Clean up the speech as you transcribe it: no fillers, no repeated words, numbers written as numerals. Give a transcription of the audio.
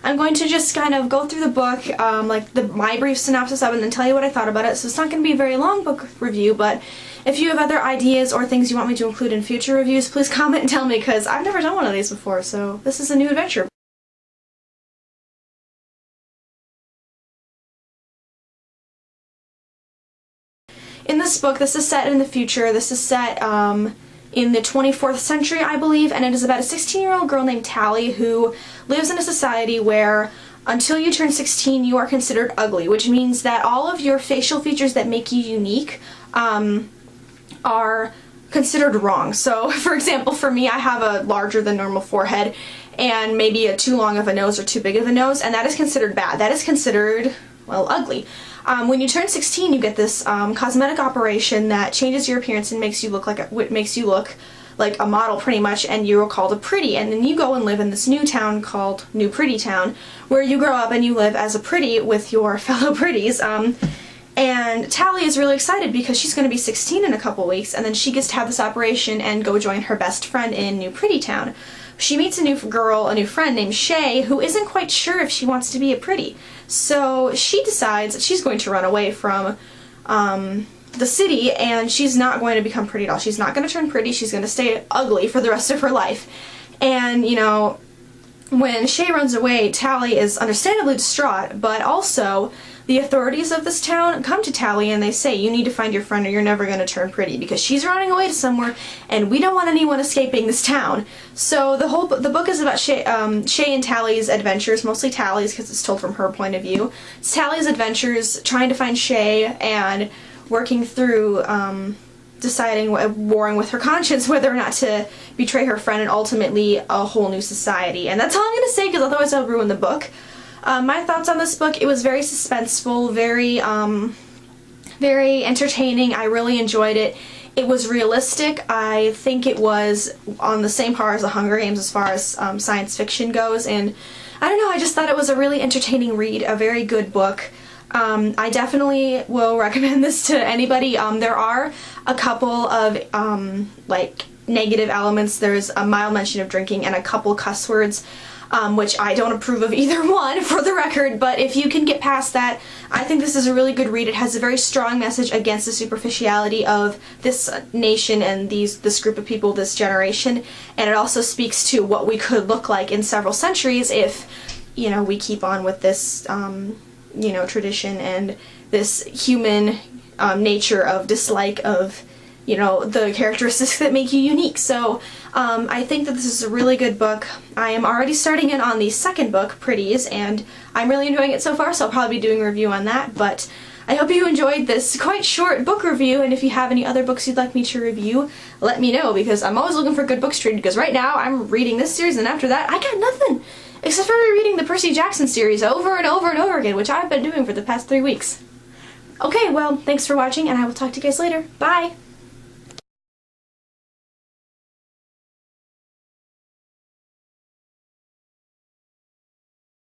I'm going to just kind of go through the book, like my brief synopsis of it, and then tell you what I thought about it. So it's not going to be a very long book review, but if you have other ideas or things you want me to include in future reviews, please comment and tell me, because I've never done one of these before, so this is a new adventure. In this book, this is set in the future. This is set in the 24th century, I believe, and it is about a 16-year-old girl named Tally who lives in a society where until you turn 16 you are considered ugly, which means that all of your facial features that make you unique are considered wrong. So, for example, for me, I have a larger than normal forehead and maybe a too long of a nose or too big of a nose, and that is considered bad. That is considered, well, ugly. When you turn 16, you get this cosmetic operation that changes your appearance and makes you look like a model pretty much, and you're called a pretty. And then you go and live in this new town called New Pretty Town, where you grow up and you live as a pretty with your fellow pretties. And Tally is really excited because she's going to be 16 in a couple weeks, and then she gets to have this operation and go join her best friend in New Pretty Town. She meets a new friend named Shay, who isn't quite sure if she wants to be a pretty. So she decides that she's going to run away from the city, and she's not going to become pretty at all. She's not going to turn pretty. She's going to stay ugly for the rest of her life. And, you know, when Shay runs away, Tally is understandably distraught, but also the authorities of this town come to Tally and they say, you need to find your friend or you're never going to turn pretty, because she's running away to somewhere and we don't want anyone escaping this town. So the book is about Shay and Tally's adventures, mostly Tally's because it's told from her point of view. It's Tally's adventures trying to find Shay and working through deciding, warring with her conscience whether or not to betray her friend, and ultimately a whole new society. And that's all I'm going to say, because otherwise I'll ruin the book. My thoughts on this book: it was very suspenseful, very entertaining. I really enjoyed it. It was realistic. I think it was on the same par as The Hunger Games as far as science fiction goes, and I don't know, I just thought it was a really entertaining read, a very good book. I definitely will recommend this to anybody. There are a couple of like negative elements. There's a mild mention of drinking and a couple cuss words, which I don't approve of either one, for the record, but if you can get past that, I think this is a really good read. It has a very strong message against the superficiality of this nation and this group of people, this generation, and it also speaks to what we could look like in several centuries if, you know, we keep on with this you know, tradition and this human nature of dislike of, you know, the characteristics that make you unique. So I think that this is a really good book. I am already starting in on the second book, Pretties, and I'm really enjoying it so far, so I'll probably be doing a review on that. But I hope you enjoyed this quite short book review, and if you have any other books you'd like me to review, let me know, because I'm always looking for good books to read, because right now I'm reading this series, and after that I got nothing. Except for reading the Percy Jackson series over and over and over again, which I've been doing for the past 3 weeks. Okay, well, thanks for watching, and I will talk to you guys later. Bye!